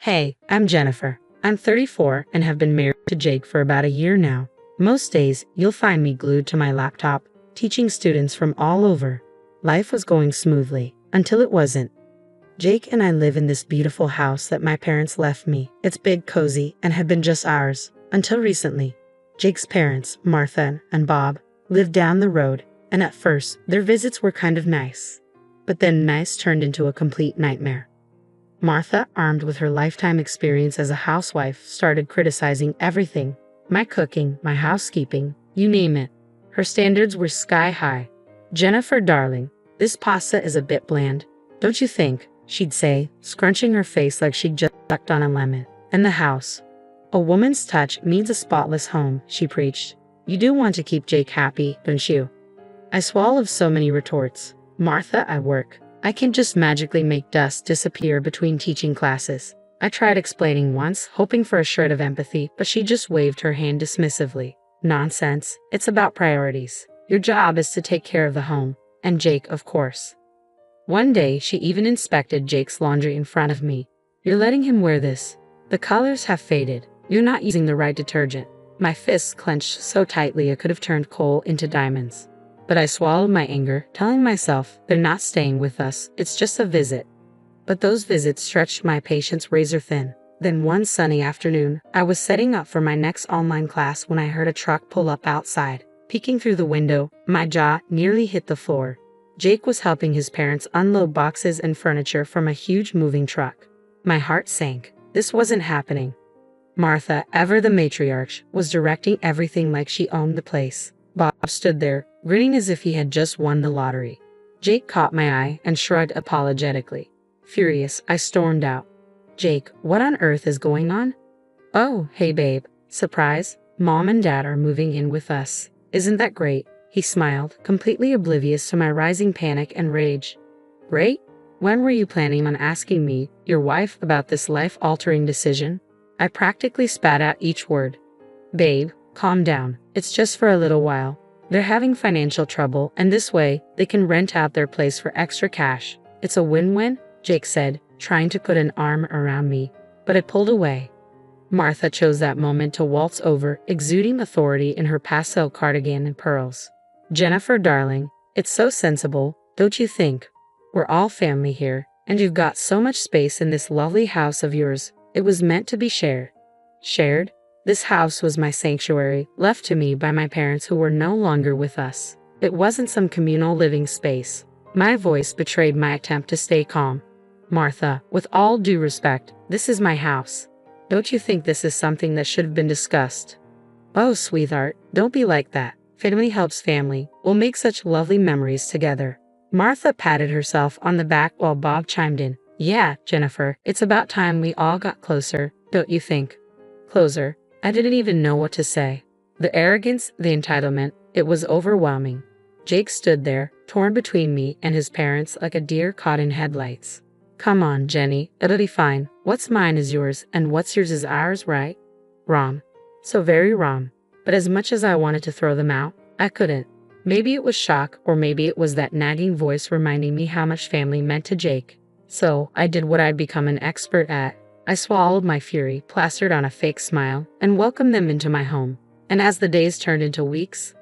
Hey, I'm Jennifer. I'm 34 and have been married to Jake for about a year now. Most days, you'll find me glued to my laptop, teaching students from all over. Life was going smoothly, until it wasn't. Jake and I live in this beautiful house that my parents left me. It's big, cozy, and had been just ours, until recently. Jake's parents, Martha and Bob, lived down the road, and at first, their visits were kind of nice. But then nice turned into a complete nightmare. Martha, armed with her lifetime experience as a housewife, started criticizing everything. My cooking, my housekeeping, you name it. Her standards were sky high. "Jennifer, darling, this pasta is a bit bland, don't you think?" she'd say, scrunching her face like she'd just sucked on a lemon. "And the house. A woman's touch means a spotless home," she preached. "You do want to keep Jake happy, don't you?" I swallowed so many retorts. "Martha, I work. I can't just magically make dust disappear between teaching classes." I tried explaining once, hoping for a shred of empathy, but she just waved her hand dismissively. "Nonsense. It's about priorities. Your job is to take care of the home. And Jake, of course." One day, she even inspected Jake's laundry in front of me. "You're letting him wear this. The colors have faded. You're not using the right detergent." My fists clenched so tightly I could have turned coal into diamonds. But I swallowed my anger, telling myself, they're not staying with us, it's just a visit. But those visits stretched my patience razor thin. Then one sunny afternoon, I was setting up for my next online class when I heard a truck pull up outside. Peeking through the window, my jaw nearly hit the floor. Jake was helping his parents unload boxes and furniture from a huge moving truck. My heart sank. This wasn't happening. Martha, ever the matriarch, was directing everything like she owned the place. Bob stood there, grinning as if he had just won the lottery. Jake caught my eye and shrugged apologetically. Furious, I stormed out. "Jake, what on earth is going on?" "Oh, hey babe. Surprise. Mom and Dad are moving in with us. Isn't that great?" He smiled, completely oblivious to my rising panic and rage. "Great? When were you planning on asking me, your wife, about this life-altering decision?" I practically spat out each word. "Babe, calm down. It's just for a little while. They're having financial trouble, and this way, they can rent out their place for extra cash. It's a win-win," Jake said, trying to put an arm around me, but I pulled away. Martha chose that moment to waltz over, exuding authority in her pastel cardigan and pearls. "Jennifer, darling, it's so sensible, don't you think? We're all family here, and you've got so much space in this lovely house of yours. It was meant to be shared." Shared? This house was my sanctuary, left to me by my parents who were no longer with us. It wasn't some communal living space. My voice betrayed my attempt to stay calm. "Martha, with all due respect, this is my house. Don't you think this is something that should have been discussed?" "Oh, sweetheart, don't be like that. Family helps family. We'll make such lovely memories together." Martha patted herself on the back while Bob chimed in. "Yeah, Jennifer, it's about time we all got closer, don't you think?" Closer? I didn't even know what to say. The arrogance, the entitlement, it was overwhelming. Jake stood there, torn between me and his parents like a deer caught in headlights. "Come on, Jenny, it'll be fine. What's mine is yours, and what's yours is ours, right?" Wrong. So very wrong. But as much as I wanted to throw them out, I couldn't. Maybe it was shock, or maybe it was that nagging voice reminding me how much family meant to Jake. So I did what I'd become an expert at. I swallowed my fury, plastered on a fake smile, and welcomed them into my home. And as the days turned into weeks,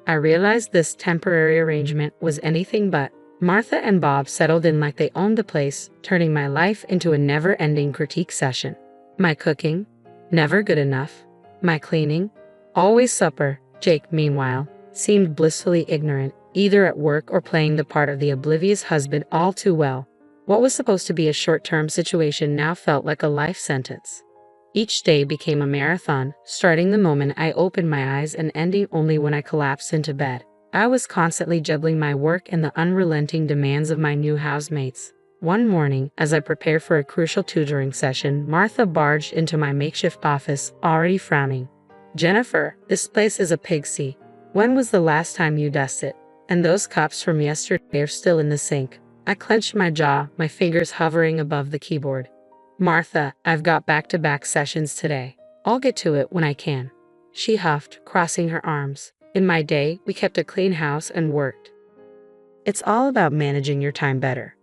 I realized this temporary arrangement was anything but. Martha and Bob settled in like they owned the place, turning my life into a never-ending critique session. My cooking? Never good enough. My cleaning? Always supper. Jake, meanwhile, seemed blissfully ignorant, either at work or playing the part of the oblivious husband all too well. What was supposed to be a short-term situation now felt like a life sentence. Each day became a marathon, starting the moment I opened my eyes and ending only when I collapsed into bed. I was constantly juggling my work and the unrelenting demands of my new housemates. One morning, as I prepared for a crucial tutoring session, Martha barged into my makeshift office, already frowning. "Jennifer, this place is a pigsty. When was the last time you dusted? And those cups from yesterday are still in the sink." I clenched my jaw, my fingers hovering above the keyboard. "Martha, I've got back-to-back sessions today. I'll get to it when I can," she huffed, crossing her arms. In my day, we kept a clean house and worked. It's all about managing your time better.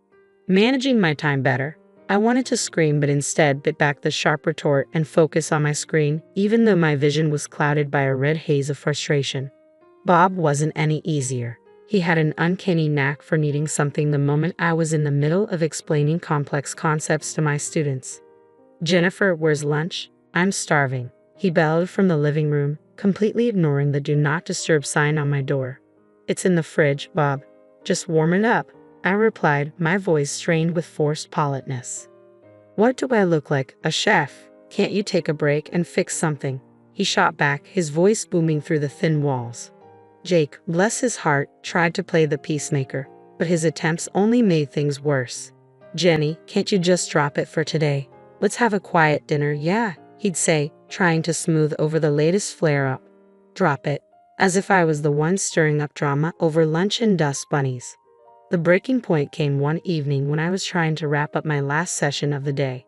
Managing my time better? I wanted to scream, but instead bit back the sharp retort and focus on my screen, even though my vision was clouded by a red haze of frustration. Bob wasn't any easier. He had an uncanny knack for needing something the moment I was in the middle of explaining complex concepts to my students. "Jennifer, where's lunch? I'm starving," he bellowed from the living room, completely ignoring the "Do Not Disturb" sign on my door. "It's in the fridge, Bob. Just warm it up," I replied, my voice strained with forced politeness. "What do I look like, a chef? Can't you take a break and fix something?" he shot back, his voice booming through the thin walls. Jake, bless his heart, tried to play the peacemaker, but his attempts only made things worse. "Jenny, can't you just drop it for today? Let's have a quiet dinner, yeah," he'd say, trying to smooth over the latest flare-up. Drop it, as if I was the one stirring up drama over lunch and dust bunnies. The breaking point came one evening when I was trying to wrap up my last session of the day.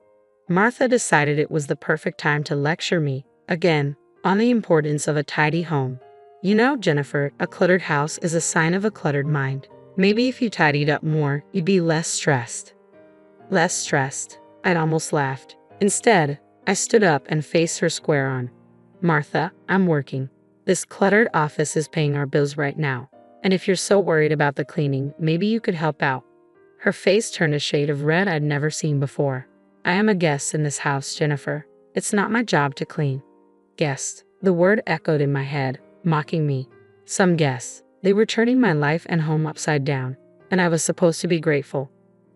Martha decided it was the perfect time to lecture me, again, on the importance of a tidy home. "You know, Jennifer, a cluttered house is a sign of a cluttered mind. Maybe if you tidied up more, you'd be less stressed." Less stressed? I'd almost laughed. Instead, I stood up and faced her square on. "Martha, I'm working. This cluttered office is paying our bills right now. And if you're so worried about the cleaning, maybe you could help out." Her face turned a shade of red I'd never seen before. "I am a guest in this house, Jennifer. It's not my job to clean." Guest. The word echoed in my head, mocking me. Some guests. They were turning my life and home upside down, and I was supposed to be grateful.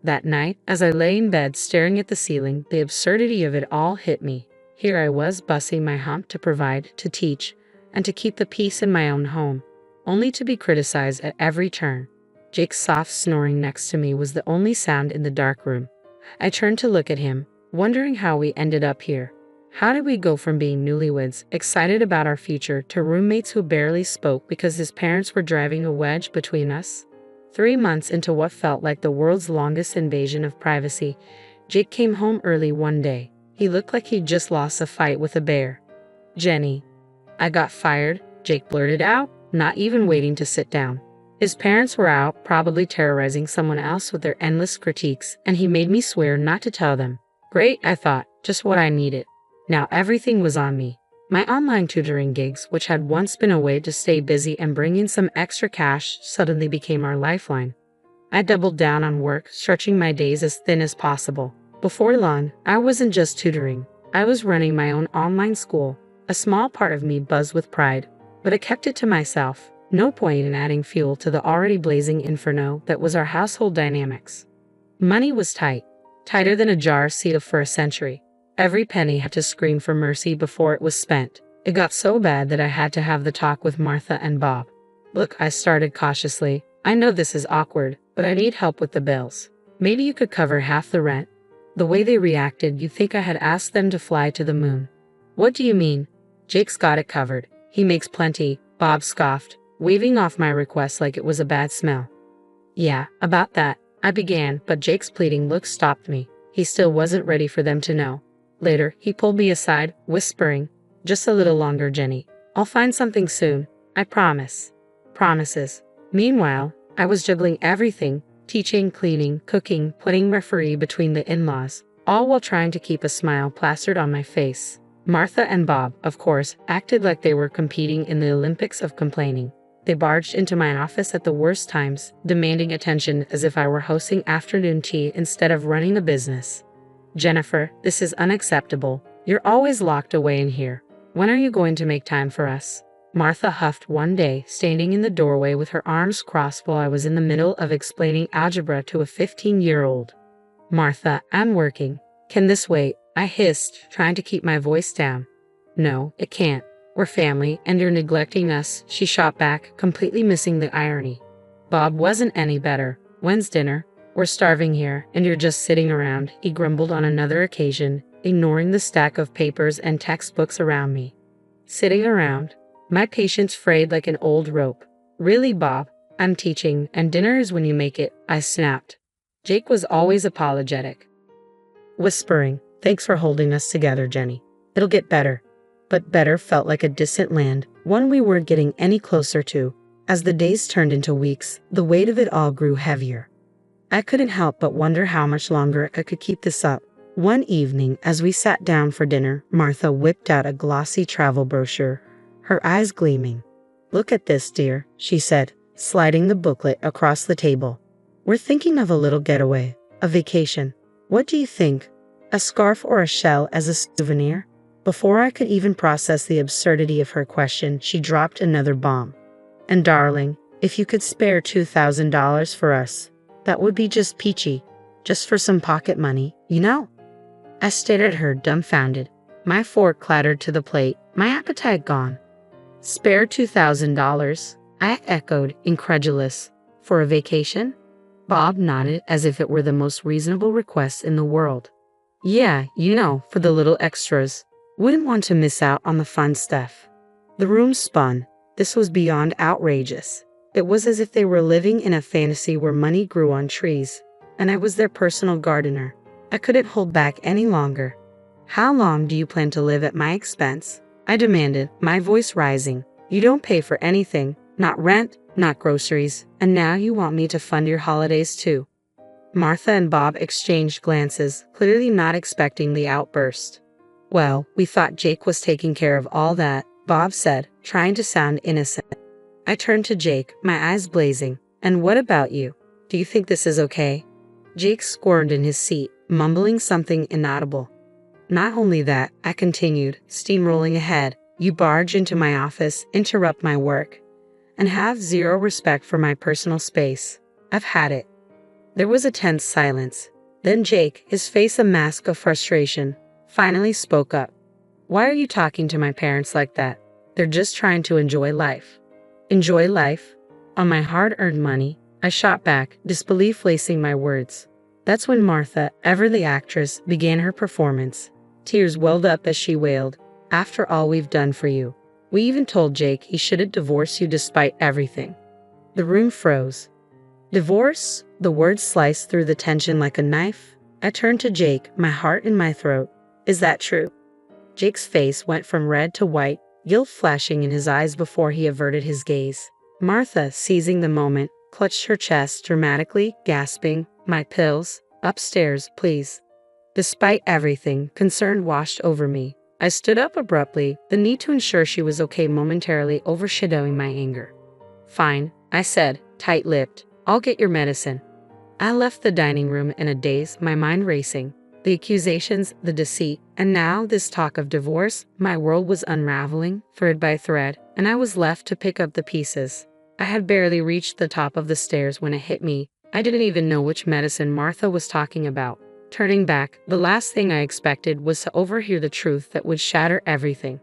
That night, as I lay in bed staring at the ceiling, the absurdity of it all hit me. Here I was busting my hump to provide, to teach, and to keep the peace in my own home, only to be criticized at every turn. Jake's soft snoring next to me was the only sound in the dark room. I turned to look at him, wondering how we ended up here. How did we go from being newlyweds, excited about our future, to roommates who barely spoke because his parents were driving a wedge between us? 3 months into what felt like the world's longest invasion of privacy, Jake came home early one day. He looked like he'd just lost a fight with a bear. "Jenny, I got fired," Jake blurted out, not even waiting to sit down. His parents were out, probably terrorizing someone else with their endless critiques, and he made me swear not to tell them. Great, I thought, just what I needed. Now everything was on me. My online tutoring gigs, which had once been a way to stay busy and bring in some extra cash, suddenly became our lifeline. I doubled down on work, stretching my days as thin as possible. Before long, I wasn't just tutoring. I was running my own online school. A small part of me buzzed with pride, but I kept it to myself. No point in adding fuel to the already blazing inferno that was our household dynamics. Money was tight, tighter than a jar sealed for a century. Every penny had to scream for mercy before it was spent. It got so bad that I had to have the talk with Martha and Bob. "Look," I started cautiously, "I know this is awkward, but I need help with the bills. Maybe you could cover half the rent." The way they reacted, you'd think I had asked them to fly to the moon. "What do you mean?" "Jake's got it covered. He makes plenty," Bob scoffed, waving off my request like it was a bad smell. "Yeah, about that," I began, but Jake's pleading look stopped me. He still wasn't ready for them to know. Later, he pulled me aside, whispering, "Just a little longer, Jenny. I'll find something soon. I promise." Promises. Meanwhile, I was juggling everything: teaching, cleaning, cooking, playing referee between the in-laws, all while trying to keep a smile plastered on my face. Martha and Bob, of course, acted like they were competing in the Olympics of complaining. They barged into my office at the worst times, demanding attention as if I were hosting afternoon tea instead of running a business. "Jennifer, this is unacceptable. You're always locked away in here. When are you going to make time for us?" Martha huffed one day, standing in the doorway with her arms crossed while I was in the middle of explaining algebra to a 15-year-old. "Martha, I'm working. Can this wait?" I hissed, trying to keep my voice down. "No, it can't. We're family, and you're neglecting us," she shot back, completely missing the irony. Bob wasn't any better. "When's dinner? We're starving here, and you're just sitting around," he grumbled on another occasion, ignoring the stack of papers and textbooks around me. Sitting around? My patience frayed like an old rope. "Really, Bob? I'm teaching, and dinner is when you make it," I snapped. Jake was always apologetic, whispering, "Thanks for holding us together, Jenny. It'll get better." But better felt like a distant land, one we weren't getting any closer to. As the days turned into weeks, the weight of it all grew heavier. I couldn't help but wonder how much longer I could keep this up. One evening, as we sat down for dinner, Martha whipped out a glossy travel brochure, her eyes gleaming. "Look at this, dear," she said, sliding the booklet across the table. "We're thinking of a little getaway, a vacation. What do you think? A scarf or a shell as a souvenir?" Before I could even process the absurdity of her question, she dropped another bomb. "And darling, if you could spare $2,000 for us, that would be just peachy. Just for some pocket money, you know?" I stared at her, dumbfounded. My fork clattered to the plate, my appetite gone. "Spare $2,000? I echoed, incredulous. "For a vacation?" Bob nodded as if it were the most reasonable request in the world. "Yeah, you know, for the little extras. Wouldn't want to miss out on the fun stuff." The room spun. This was beyond outrageous. It was as if they were living in a fantasy where money grew on trees, and I was their personal gardener. I couldn't hold back any longer. "How long do you plan to live at my expense?" I demanded, my voice rising. "You don't pay for anything, not rent, not groceries, and now you want me to fund your holidays too." Martha and Bob exchanged glances, clearly not expecting the outburst. "Well, we thought Jake was taking care of all that," Bob said, trying to sound innocent. I turned to Jake, my eyes blazing. "And what about you? Do you think this is okay?" Jake squirmed in his seat, mumbling something inaudible. "Not only that," I continued, steamrolling ahead, "you barge into my office, interrupt my work, and have zero respect for my personal space. I've had it." There was a tense silence. Then Jake, his face a mask of frustration, finally spoke up. "Why are you talking to my parents like that? They're just trying to enjoy life." "Enjoy life? On my hard-earned money?" I shot back, disbelief lacing my words. That's when Martha, ever the actress, began her performance. Tears welled up as she wailed, "After all we've done for you. We even told Jake he shouldn't divorce you despite everything." The room froze. "Divorce?" The words sliced through the tension like a knife. I turned to Jake, my heart in my throat. "Is that true?" Jake's face went from red to white, guilt flashing in his eyes before he averted his gaze. Martha, seizing the moment, clutched her chest dramatically, gasping, "My pills? Upstairs, please." Despite everything, concern washed over me. I stood up abruptly, the need to ensure she was okay momentarily overshadowing my anger. "Fine," I said, tight-lipped. "I'll get your medicine." I left the dining room in a daze, my mind racing. The accusations, the deceit, and now this talk of divorce. My world was unraveling, thread by thread, and I was left to pick up the pieces. I had barely reached the top of the stairs when it hit me. I didn't even know which medicine Martha was talking about. Turning back, the last thing I expected was to overhear the truth that would shatter everything.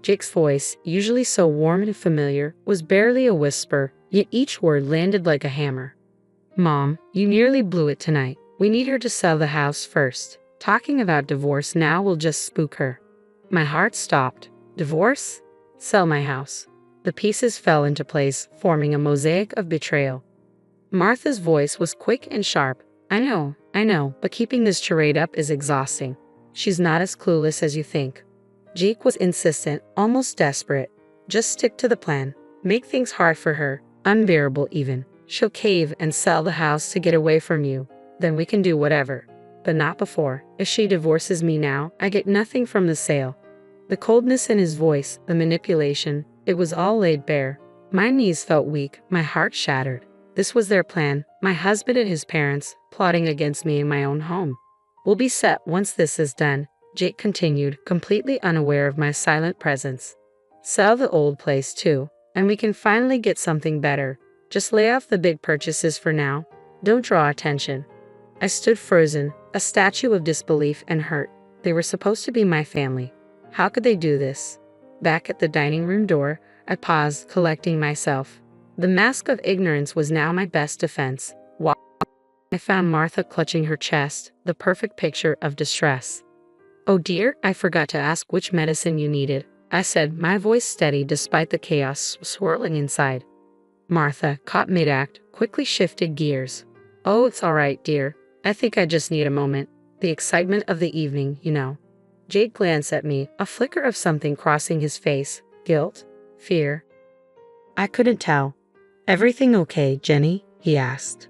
Jake's voice, usually so warm and familiar, was barely a whisper, yet each word landed like a hammer. "Mom, you nearly blew it tonight. We need her to sell the house first. Talking about divorce now will just spook her." My heart stopped. Divorce? Sell my house. The pieces fell into place, forming a mosaic of betrayal. Martha's voice was quick and sharp. I know, but keeping this charade up is exhausting. She's not as clueless as you think." Jake was insistent, almost desperate. "Just stick to the plan. Make things hard for her, unbearable even. She'll cave and sell the house to get away from you. Then we can do whatever. But not before. If she divorces me now, I get nothing from the sale." The coldness in his voice, the manipulation, it was all laid bare. My knees felt weak, my heart shattered. This was their plan, my husband and his parents, plotting against me in my own home. "We'll be set once this is done," Jake continued, completely unaware of my silent presence. "Sell the old place too, and we can finally get something better. Just lay off the big purchases for now. Don't draw attention." I stood frozen, a statue of disbelief and hurt. They were supposed to be my family. How could they do this? Back at the dining room door, I paused, collecting myself. The mask of ignorance was now my best defense. I found Martha clutching her chest, the perfect picture of distress. "Oh dear, I forgot to ask which medicine you needed," I said, my voice steady despite the chaos swirling inside. Martha, caught mid-act, quickly shifted gears. "Oh, it's all right, dear. I think I just need a moment. The excitement of the evening, you know." Jake glanced at me, a flicker of something crossing his face. Guilt? Fear? I couldn't tell. "Everything okay, Jenny?" he asked.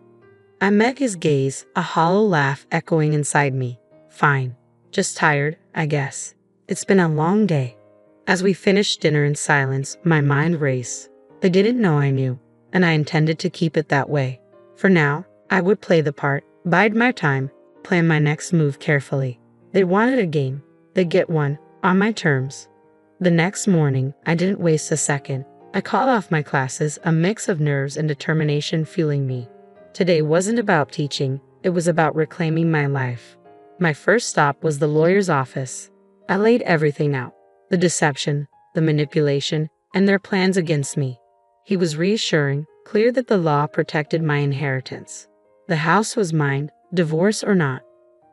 I met his gaze, a hollow laugh echoing inside me. Fine. Just tired, I guess. It's been a long day. As we finished dinner in silence, my mind raced. They didn't know I knew, and I intended to keep it that way. For now, I would play the part, bide my time, plan my next move carefully. They wanted a game. They'd get one, on my terms. The next morning, I didn't waste a second. I called off my classes, a mix of nerves and determination fueling me. Today wasn't about teaching, it was about reclaiming my life. My first stop was the lawyer's office. I laid everything out. The deception, the manipulation, and their plans against me. He was reassuring, clear that the law protected my inheritance. The house was mine, divorce or not.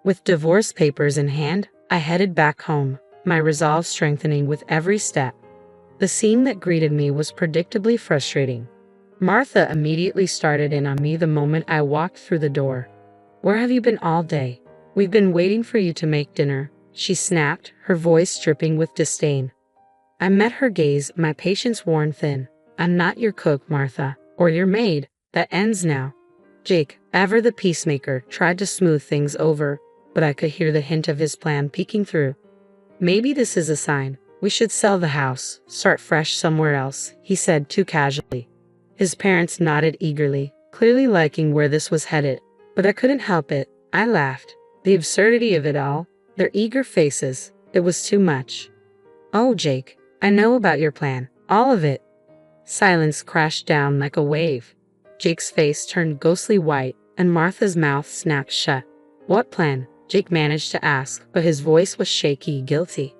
With divorce papers in hand, I headed back home, my resolve strengthening with every step. The scene that greeted me was predictably frustrating. Martha immediately started in on me the moment I walked through the door. "Where have you been all day? We've been waiting for you to make dinner," she snapped, her voice dripping with disdain. I met her gaze, my patience worn thin. "I'm not your cook, Martha, or your maid. That ends now." Jake, ever the peacemaker, tried to smooth things over, but I could hear the hint of his plan peeking through. "Maybe this is a sign. We should sell the house, start fresh somewhere else," he said too casually. His parents nodded eagerly, clearly liking where this was headed, but I couldn't help it. I laughed. The absurdity of it all, their eager faces, it was too much. "Oh, Jake, I know about your plan, all of it." Silence crashed down like a wave. Jake's face turned ghostly white, and Martha's mouth snapped shut. "What plan?" Jake managed to ask, but his voice was shaky, guilty.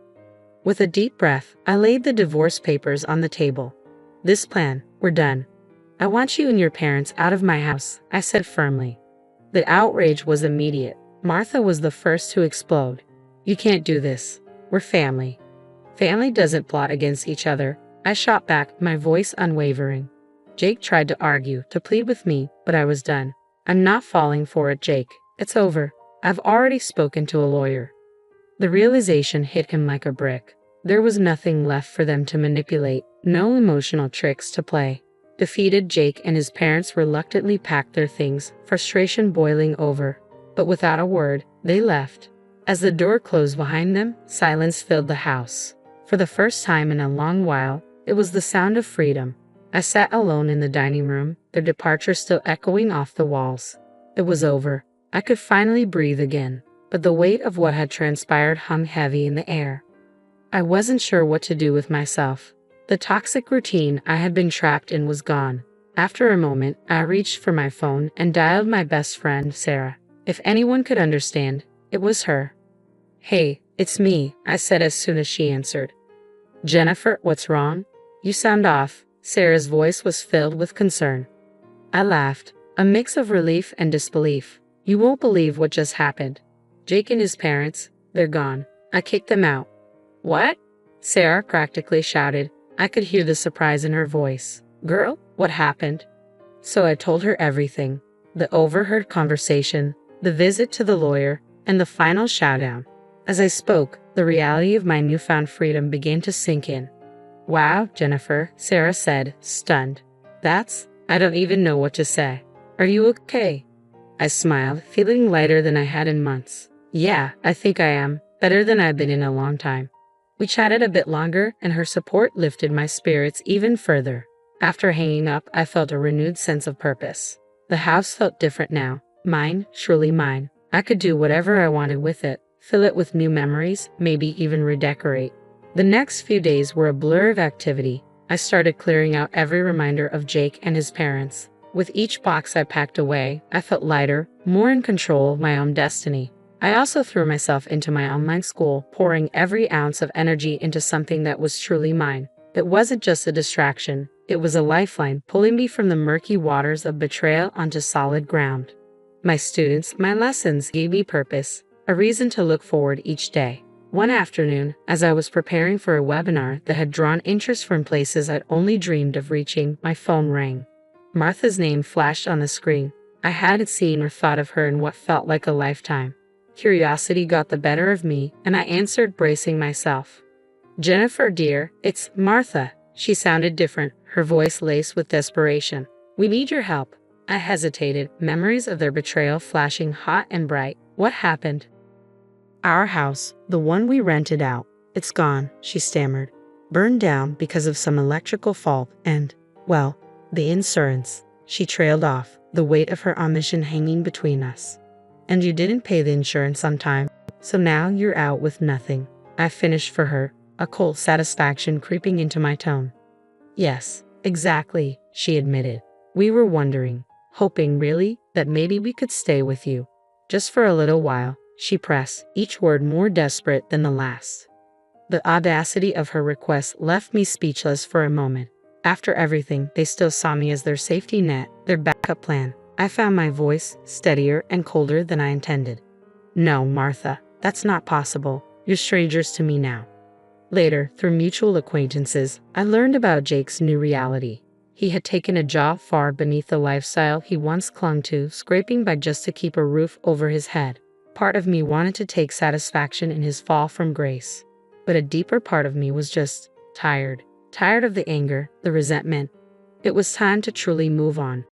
With a deep breath, I laid the divorce papers on the table. "This plan, we're done. I want you and your parents out of my house," I said firmly. The outrage was immediate. Martha was the first to explode. "You can't do this. We're family." "Family doesn't plot against each other," I shot back, my voice unwavering. Jake tried to argue, to plead with me, but I was done. "I'm not falling for it, Jake. It's over. I've already spoken to a lawyer." The realization hit him like a brick. There was nothing left for them to manipulate, no emotional tricks to play. Defeated, Jake and his parents reluctantly packed their things, frustration boiling over. But without a word, they left. As the door closed behind them, silence filled the house. For the first time in a long while, it was the sound of freedom. I sat alone in the dining room, their departure still echoing off the walls. It was over. I could finally breathe again, but the weight of what had transpired hung heavy in the air. I wasn't sure what to do with myself. The toxic routine I had been trapped in was gone. After a moment, I reached for my phone and dialed my best friend, Sarah. If anyone could understand, it was her. "Hey, it's me," I said as soon as she answered. "Jennifer, what's wrong? You sound off." Sarah's voice was filled with concern. I laughed, a mix of relief and disbelief. "You won't believe what just happened. Jake and his parents, they're gone. I kicked them out." "What?" Sarah practically shouted. I could hear the surprise in her voice. "Girl, what happened?" So I told her everything. The overheard conversation, the visit to the lawyer, and the final showdown. As I spoke, the reality of my newfound freedom began to sink in. "Wow, Jennifer," Sarah said, stunned. I don't even know what to say. Are you okay?" I smiled, feeling lighter than I had in months. "Yeah, I think I am. Better than I've been in a long time." We chatted a bit longer, and her support lifted my spirits even further. After hanging up, I felt a renewed sense of purpose. The house felt different now. Mine, surely mine. I could do whatever I wanted with it, fill it with new memories, maybe even redecorate. The next few days were a blur of activity. I started clearing out every reminder of Jake and his parents. With each box I packed away, I felt lighter, more in control of my own destiny. I also threw myself into my online school, pouring every ounce of energy into something that was truly mine. It wasn't just a distraction, it was a lifeline pulling me from the murky waters of betrayal onto solid ground. My students, my lessons gave me purpose, a reason to look forward each day. One afternoon, as I was preparing for a webinar that had drawn interest from places I'd only dreamed of reaching, my phone rang. Martha's name flashed on the screen. I hadn't seen or thought of her in what felt like a lifetime. Curiosity got the better of me, and I answered, bracing myself. "Jennifer, dear, it's Martha." She sounded different, her voice laced with desperation. "We need your help." I hesitated, memories of their betrayal flashing hot and bright. What happened? Our house, the one we rented out, it's gone, she stammered. Burned down because of some electrical fault and, well, the insurance. She trailed off, the weight of her omission hanging between us. And you didn't pay the insurance on time, so now you're out with nothing. I finished for her, a cold satisfaction creeping into my tone. Yes, exactly, she admitted. We were wondering, hoping really, that maybe we could stay with you. Just for a little while, she pressed, each word more desperate than the last. The audacity of her request left me speechless for a moment. After everything, they still saw me as their safety net, their backup plan. I found my voice steadier and colder than I intended. No, Martha, that's not possible. You're strangers to me now. Later, through mutual acquaintances, I learned about Jake's new reality. He had taken a job far beneath the lifestyle he once clung to, scraping by just to keep a roof over his head. Part of me wanted to take satisfaction in his fall from grace. But a deeper part of me was just tired. Tired of the anger, the resentment. It was time to truly move on.